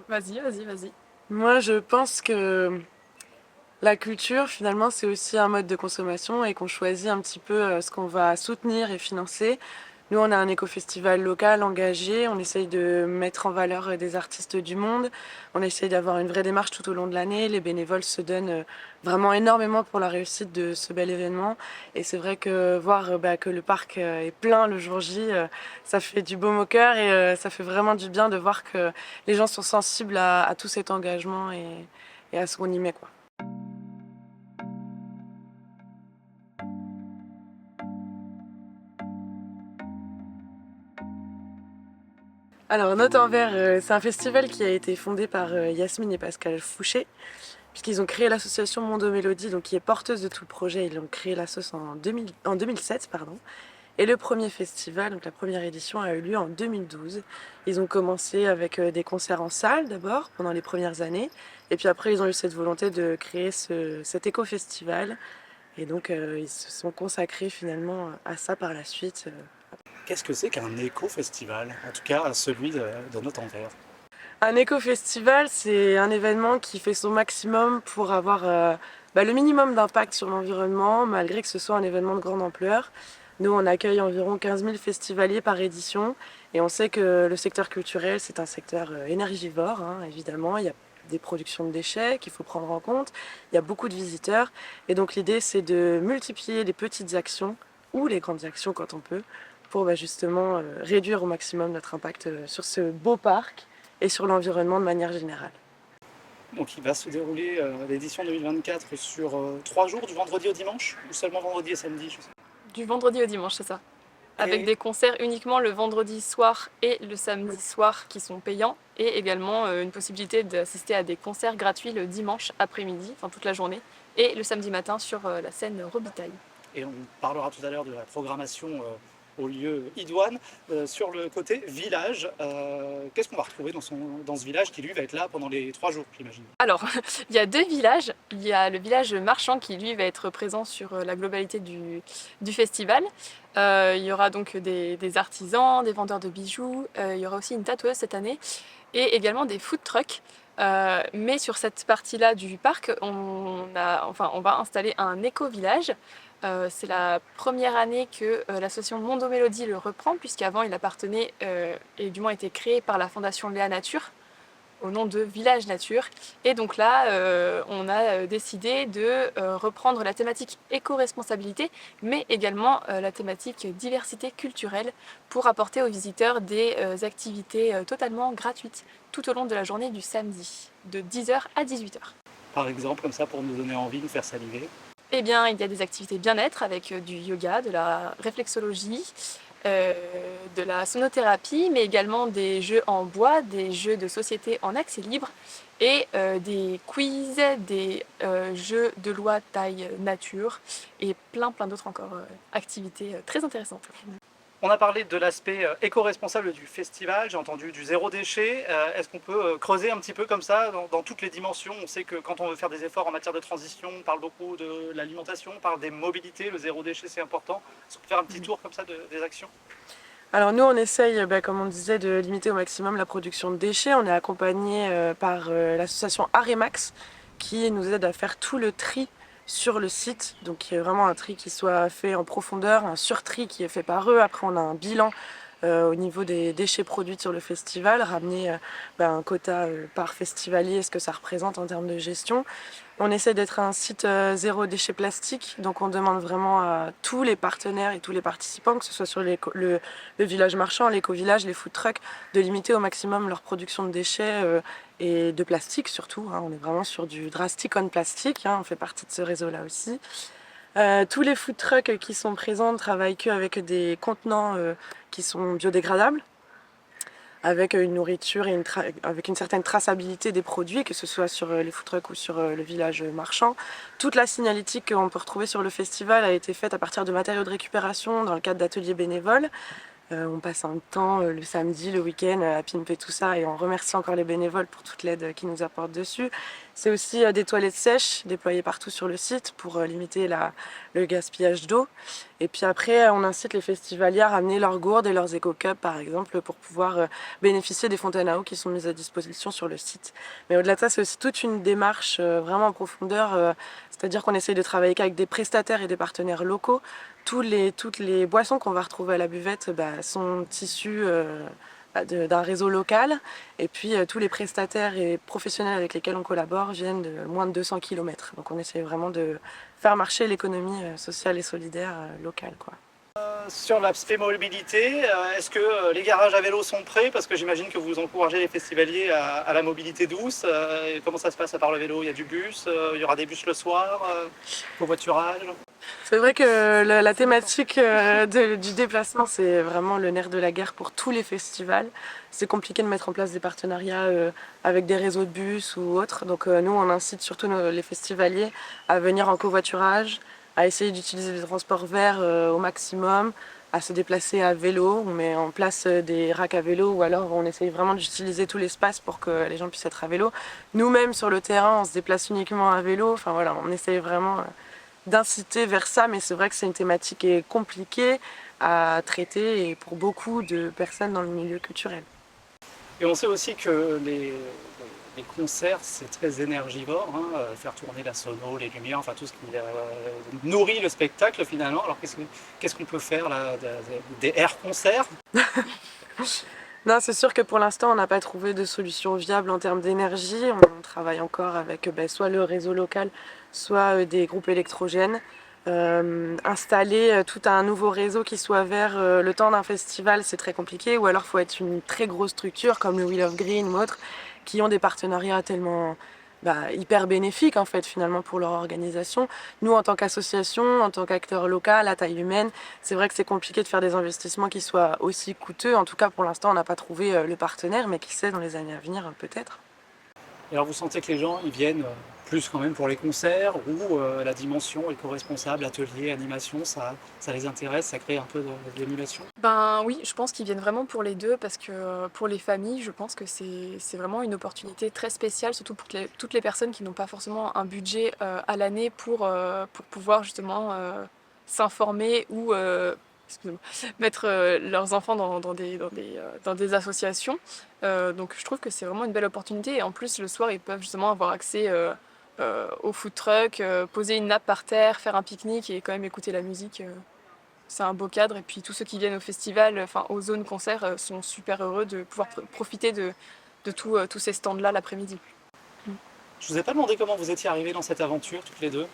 Vas-y. Moi, je pense que la culture, finalement, c'est aussi un mode de consommation et qu'on choisit un petit peu ce qu'on va soutenir et financer. Nous, on a un éco-festival local engagé, on essaye de mettre en valeur des artistes du monde, on essaye d'avoir une vraie démarche tout au long de l'année. Les bénévoles se donnent vraiment énormément pour la réussite de ce bel événement. Et c'est vrai que voir que le parc est plein le jour J, ça fait du baume au cœur et ça fait vraiment du bien de voir que les gens sont sensibles à tout cet engagement et à ce qu'on y met, quoi. Alors, Note en Verre, c'est un festival qui a été fondé par Yasmine et Pascal Fouché, puisqu'ils ont créé l'association Mondo Mélodie, donc qui est porteuse de tout le projet. Ils ont créé l'association en 2007, pardon. Et le premier festival, donc la première édition, a eu lieu en 2012. Ils ont commencé avec des concerts en salle d'abord, pendant les premières années. Et puis après, ils ont eu cette volonté de créer cet éco-festival. Et donc, ils se sont consacrés finalement à ça par la suite. Qu'est-ce que c'est qu'un éco-festival? En tout cas, celui de Note en Verre. Un éco-festival, c'est un événement qui fait son maximum pour avoir le minimum d'impact sur l'environnement, malgré que ce soit un événement de grande ampleur. Nous, on accueille environ 15 000 festivaliers par édition, et on sait que le secteur culturel, c'est un secteur énergivore, hein, évidemment. Il y a des productions de déchets qu'il faut prendre en compte, il y a beaucoup de visiteurs, et donc l'idée, c'est de multiplier les petites actions, ou les grandes actions quand on peut, pour justement réduire au maximum notre impact sur ce beau parc et sur l'environnement de manière générale. Donc il va se dérouler l'édition 2024 sur 3 jours, du vendredi au dimanche, ou seulement vendredi et samedi, je sais. Du vendredi au dimanche, c'est ça. Avec Et des concerts uniquement le vendredi soir et le samedi soir qui sont payants, et également une possibilité d'assister à des concerts gratuits le dimanche après-midi, enfin toute la journée, et le samedi matin sur la scène Robitaille. Et on parlera tout à l'heure de la programmation au lieu idoine. Sur le côté village, qu'est-ce qu'on va retrouver dans ce village qui lui va être là pendant les 3 jours, j'imagine? Alors, il y a deux villages. Il y a le village marchand qui, lui, va être présent sur la globalité du festival. Il y aura donc des artisans, des vendeurs de bijoux. Il y aura aussi une tatoueuse cette année et également des food trucks. Mais sur cette partie-là du parc, on va installer un éco-village. C'est la première année que l'association Mondo Mélodie le reprend, puisqu'avant il appartenait et du moins était créé par la fondation Léa Nature au nom de Village Nature. Et donc là, on a décidé de reprendre la thématique éco-responsabilité, mais également la thématique diversité culturelle pour apporter aux visiteurs des activités totalement gratuites tout au long de la journée du samedi, de 10h à 18h. Par exemple, comme ça, pour nous donner envie, nous faire saliver. Eh bien, il y a des activités bien-être avec du yoga, de la réflexologie, euh, de la sonothérapie, mais également des jeux en bois, des jeux de société en accès libre et des quiz, des jeux de loi taille nature et plein d'autres encore activités très intéressantes. On a parlé de l'aspect éco-responsable du festival, j'ai entendu du zéro déchet. Est-ce qu'on peut creuser un petit peu comme ça dans toutes les dimensions? On sait que quand on veut faire des efforts en matière de transition, on parle beaucoup de l'alimentation, on parle des mobilités, le zéro déchet c'est important. Est-ce qu'on peut faire un petit tour comme ça des actions? Alors nous, on essaye, comme on disait, de limiter au maximum la production de déchets. On est accompagné par l'association Aremax qui nous aide à faire tout le tri sur le site. Donc il y a vraiment un tri qui soit fait en profondeur, un surtri qui est fait par eux. Après, on a un bilan au niveau des déchets produits sur le festival, ramener un quota par festivalier, ce que ça représente en termes de gestion. On essaie d'être un site zéro déchet plastique, donc on demande vraiment à tous les partenaires et tous les participants, que ce soit sur le village marchand, l'éco-village, les food trucks, de limiter au maximum leur production de déchets et de plastique surtout, hein. On est vraiment sur du drastic on plastique, hein, on fait partie de ce réseau-là aussi. Tous les food trucks qui sont présents ne travaillent qu'avec des contenants qui sont biodégradables, avec une nourriture et avec une certaine traçabilité des produits, que ce soit sur les food trucks ou sur le village marchand. Toute la signalétique qu'on peut retrouver sur le festival a été faite à partir de matériaux de récupération dans le cadre d'ateliers bénévoles. On passe un temps le samedi, le week-end à pimper tout ça et on remercie encore les bénévoles pour toute l'aide qu'ils nous apportent dessus. C'est aussi des toilettes sèches déployées partout sur le site pour limiter le gaspillage d'eau. Et puis après, on incite les festivaliers à ramener leurs gourdes et leurs éco-cups, par exemple, pour pouvoir bénéficier des fontaines à eau qui sont mises à disposition sur le site. Mais au-delà de ça, c'est aussi toute une démarche vraiment en profondeur, c'est-à-dire qu'on essaye de travailler qu'avec des prestataires et des partenaires locaux. Toutes les boissons qu'on va retrouver à la buvette sont issues d'un réseau local. Et puis tous les prestataires et professionnels avec lesquels on collabore viennent de moins de 200 km. Donc on essaie vraiment de faire marcher l'économie sociale et solidaire locale, quoi. Sur l'aspect mobilité, est-ce que les garages à vélo sont prêts? Parce que j'imagine que vous encouragez les festivaliers à la mobilité douce. Et comment ça se passe à part le vélo? Il y a du bus, il y aura des bus le soir, covoiturage? C'est vrai que la thématique du déplacement, c'est vraiment le nerf de la guerre pour tous les festivals. C'est compliqué de mettre en place des partenariats avec des réseaux de bus ou autres. Donc nous, on incite surtout les festivaliers à venir en covoiturage, à essayer d'utiliser les transports verts au maximum, à se déplacer à vélo. On met en place des racks à vélo ou alors on essaye vraiment d'utiliser tout l'espace pour que les gens puissent être à vélo. Nous-mêmes sur le terrain, on se déplace uniquement à vélo. Enfin voilà, on essaye vraiment d'inciter vers ça, mais c'est vrai que c'est une thématique qui est compliquée à traiter et pour beaucoup de personnes dans le milieu culturel. Et on sait aussi que les concerts, c'est très énergivore, hein, faire tourner la sono, les lumières, enfin tout ce qui nourrit le spectacle finalement. Alors qu'est-ce qu'on peut faire là, des air concerts? Non, c'est sûr que pour l'instant, on n'a pas trouvé de solution viable en termes d'énergie. On travaille encore avec soit le réseau local, soit des groupes électrogènes. Installer tout un nouveau réseau qui soit vert le temps d'un festival, c'est très compliqué. Ou alors, il faut être une très grosse structure comme le Wheel of Green ou autres, qui ont des partenariats tellement hyper bénéfiques en fait finalement pour leur organisation. Nous, en tant qu'association, en tant qu'acteur local à taille humaine, c'est vrai que c'est compliqué de faire des investissements qui soient aussi coûteux. En tout cas, pour l'instant, on n'a pas trouvé le partenaire, mais qui sait, dans les années à venir, peut-être. Et alors vous sentez que les gens ils viennent plus quand même pour les concerts ou la dimension éco-responsable, atelier, animation, ça les intéresse, ça crée un peu d'émulation? Ben oui, je pense qu'ils viennent vraiment pour les deux parce que pour les familles, je pense que c'est vraiment une opportunité très spéciale, surtout pour toutes les personnes qui n'ont pas forcément un budget à l'année pour pouvoir justement s'informer ou excusez-moi, mettre leurs enfants dans des associations. Donc je trouve que c'est vraiment une belle opportunité et en plus le soir ils peuvent justement avoir accès au food truck, poser une nappe par terre, faire un pique-nique et quand même écouter la musique. C'est un beau cadre et puis tous ceux qui viennent au festival, enfin aux zones concerts, sont super heureux de pouvoir profiter de tous ces stands-là l'après-midi. Je vous ai pas demandé comment vous étiez arrivés dans cette aventure toutes les deux.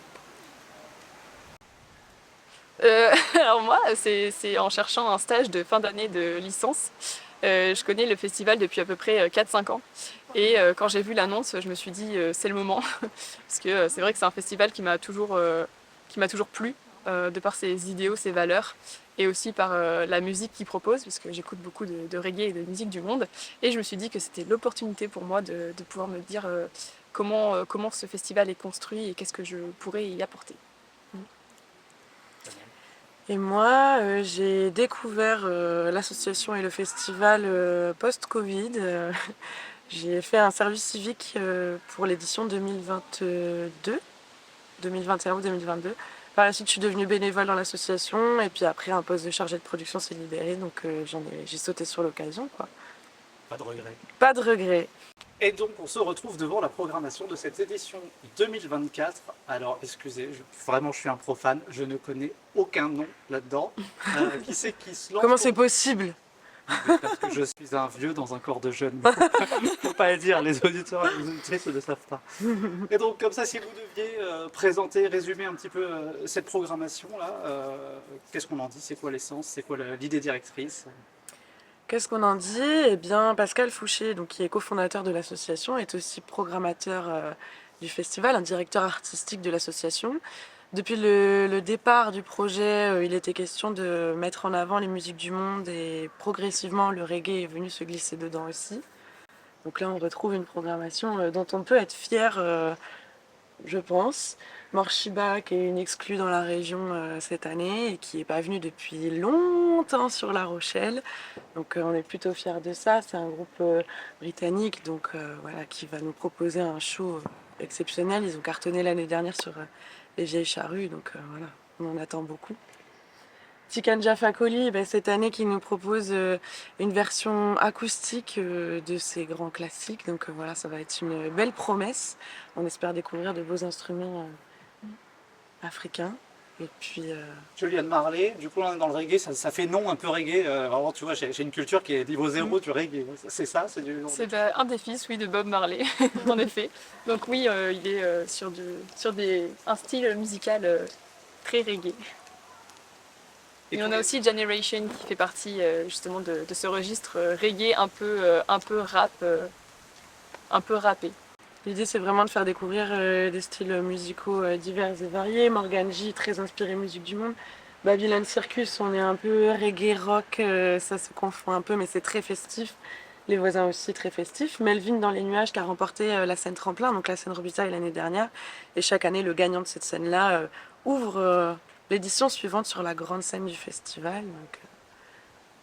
Alors moi, c'est en cherchant un stage de fin d'année de licence. Je connais le festival depuis à peu près 4-5 ans. Et quand j'ai vu l'annonce, je me suis dit c'est le moment. Parce que c'est vrai que c'est un festival qui m'a toujours plu, de par ses idéaux, ses valeurs, et aussi par la musique qu'il propose, parce que j'écoute beaucoup de reggae et de musique du monde. Et je me suis dit que c'était l'opportunité pour moi de pouvoir me dire comment ce festival est construit et qu'est-ce que je pourrais y apporter. Et moi, j'ai découvert l'association et le festival post-Covid. J'ai fait un service civique pour l'édition 2022, 2021 ou 2022. Par la suite, je suis devenue bénévole dans l'association et puis après, un poste de chargé de production s'est libéré, donc j'ai sauté sur l'occasion, quoi. Pas de regret. Pas de regret. Et donc on se retrouve devant la programmation de cette édition 2024. Alors excusez, vraiment je suis un profane, je ne connais aucun nom là-dedans. Qui c'est qui se lance? Comment c'est possible? Parce que je suis un vieux dans un corps de jeune. Faut pas le dire, les auditeurs et les auditrices ne savent pas. Et donc comme ça, si vous deviez présenter, résumer un petit peu cette programmation-là, qu'est-ce qu'on en dit? C'est quoi l'essence? C'est quoi l'idée directrice? Qu'est-ce qu'on en dit? Eh bien, Pascal Fouché, donc, qui est cofondateur de l'association, est aussi programmateur du festival, un directeur artistique de l'association. Depuis le départ du projet, il était question de mettre en avant les musiques du monde et progressivement le reggae est venu se glisser dedans aussi. Donc là, on retrouve une programmation dont on peut être fier, je pense. Morshiba, qui est une exclue dans la région cette année et qui n'est pas venue depuis longtemps sur La Rochelle. Donc on est plutôt fiers de ça. C'est un groupe britannique donc, voilà, qui va nous proposer un show exceptionnel. Ils ont cartonné l'année dernière sur Les Vieilles Charrues, donc voilà, on en attend beaucoup. Tikanja Fakoli, cette année, qui nous propose une version acoustique de ses grands classiques. Donc voilà, ça va être une belle promesse. On espère découvrir de beaux instruments africains. Et puis, Juliane Marley, du coup là on est dans le reggae, ça fait nom un peu reggae. Vraiment, tu vois, j'ai une culture qui est niveau zéro du reggae. C'est ça, c'est du. C'est un des fils, oui, de Bob Marley, en effet. Donc oui, il est sur un style musical très reggae. Et on a aussi Generation qui fait partie justement de ce registre reggae un peu rap, un peu rappé. l'idée, c'est vraiment de faire découvrir des styles musicaux divers et variés. Morgan J, très inspiré musique du monde. Babylon Circus, on est un peu reggae rock, ça se confond un peu, mais c'est très festif. Les voisins aussi très festifs. Melvin dans les nuages qui a remporté la scène tremplin, donc la scène Robitaille l'année dernière. Et chaque année, le gagnant de cette scène-là ouvre l'édition suivante sur la grande scène du festival.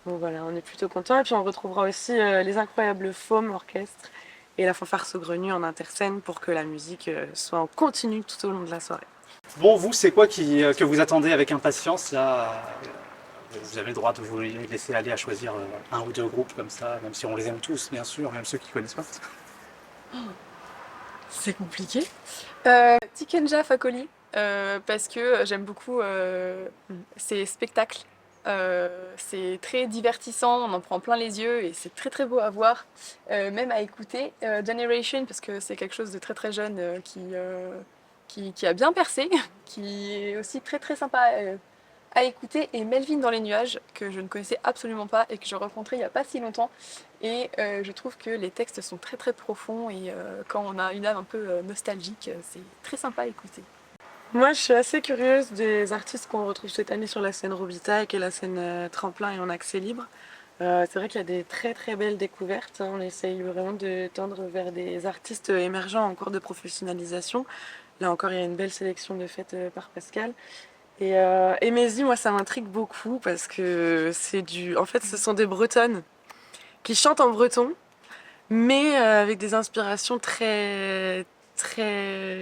Donc voilà, on est plutôt content. Et puis on retrouvera aussi les incroyables Faumes Orchestre et la fanfare saugrenue en interscène pour que la musique soit en continu tout au long de la soirée. Bon, vous, c'est quoi que vous attendez avec impatience là? Vous avez le droit de vous laisser aller à choisir un ou deux groupes comme ça, même si on les aime tous, bien sûr, même ceux qui ne connaissent pas. C'est compliqué. Tikenja Fakoli, parce que j'aime beaucoup ses spectacles. C'est très divertissant, on en prend plein les yeux et c'est très très beau à voir, même à écouter. Generation, parce que c'est quelque chose de très très jeune qui a bien percé, qui est aussi très très sympa à écouter. Et Melvin dans les nuages, que je ne connaissais absolument pas et que j'ai rencontré il n'y a pas si longtemps. Et je trouve que les textes sont très très profonds et quand on a une âme un peu nostalgique, c'est très sympa à écouter. Moi, je suis assez curieuse des artistes qu'on retrouve cette année sur la scène Robitaille, qui est la scène tremplin et en accès libre. C'est vrai qu'il y a des très très belles découvertes. On essaye vraiment de tendre vers des artistes émergents en cours de professionnalisation. Là encore, il y a une belle sélection de faite par Pascal. Et Mézi, moi, ça m'intrigue beaucoup parce que en fait, ce sont des Bretonnes qui chantent en breton, mais avec des inspirations très,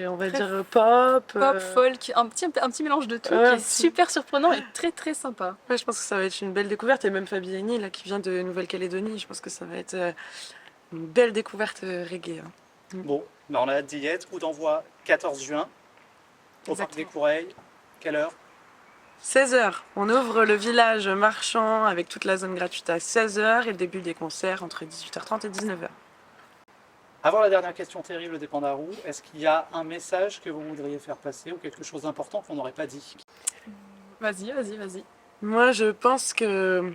on va dire, pop. Folk, un petit mélange de tout Ouais, qui est super surprenant et très très sympa. Ouais, je pense que ça va être une belle découverte. Et même Fabiani, là, qui vient de Nouvelle-Calédonie, je pense que ça va être une belle découverte reggae. Bon, ben on a hâte d'y être. Coup d'envoi 14 juin, au Parc des Coureuilles. Quelle heure? 16h, on ouvre le village marchand avec toute la zone gratuite à 16h et le début des concerts entre 18h30 et 19h. Avant la dernière question terrible des Pandarous, est-ce qu'il y a un message que vous voudriez faire passer ou quelque chose d'important qu'on n'aurait pas dit? Vas-y. Moi, je pense que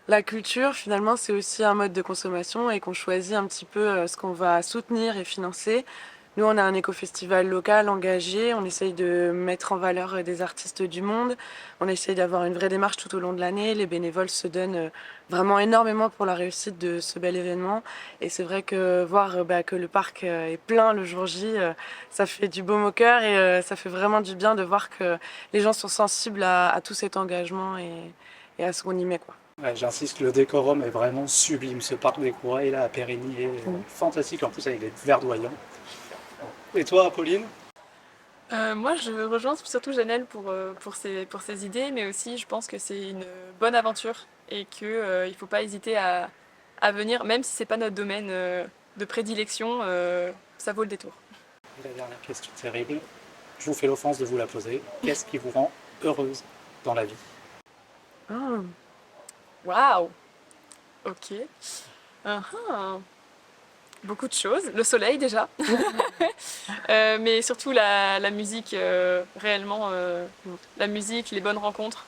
la culture, finalement, c'est aussi un mode de consommation et qu'on choisit un petit peu ce qu'on va soutenir et financer. Nous, on a un éco-festival local engagé, on essaye de mettre en valeur des artistes du monde, on essaye d'avoir une vraie démarche tout au long de l'année, les bénévoles se donnent vraiment énormément pour la réussite de ce bel événement. Et c'est vrai que voir que le parc est plein le jour J, ça fait du baume au cœur et ça fait vraiment du bien de voir que les gens sont sensibles à tout cet engagement et à ce qu'on y met, quoi. Ouais, j'insiste, le décorum est vraiment sublime. Ce parc des Coureuilles là à Périgny est fantastique, en plus avec des verdoyants. Et toi, Apolline? Moi, je rejoins surtout Janelle pour ses idées, mais aussi je pense que c'est une bonne aventure et qu'il ne faut pas hésiter à venir, même si c'est pas notre domaine de prédilection, ça vaut le détour. La dernière question terrible, je vous fais l'offense de vous la poser. Qu'est-ce qui vous rend heureuse dans la vie? Oh. Waouh! Ok. Uh-huh. Beaucoup de choses. Le soleil déjà. Mais surtout la musique, réellement. La musique, les bonnes rencontres.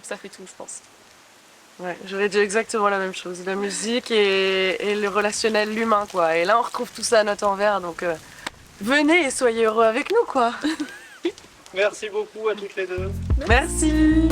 Ça fait tout, je pense. Ouais, j'aurais dit exactement la même chose. La musique et le relationnel, l'humain, quoi. Et là, on retrouve tout ça à notre envers. Donc, venez et soyez heureux avec nous, quoi. Merci beaucoup à toutes les deux. Merci.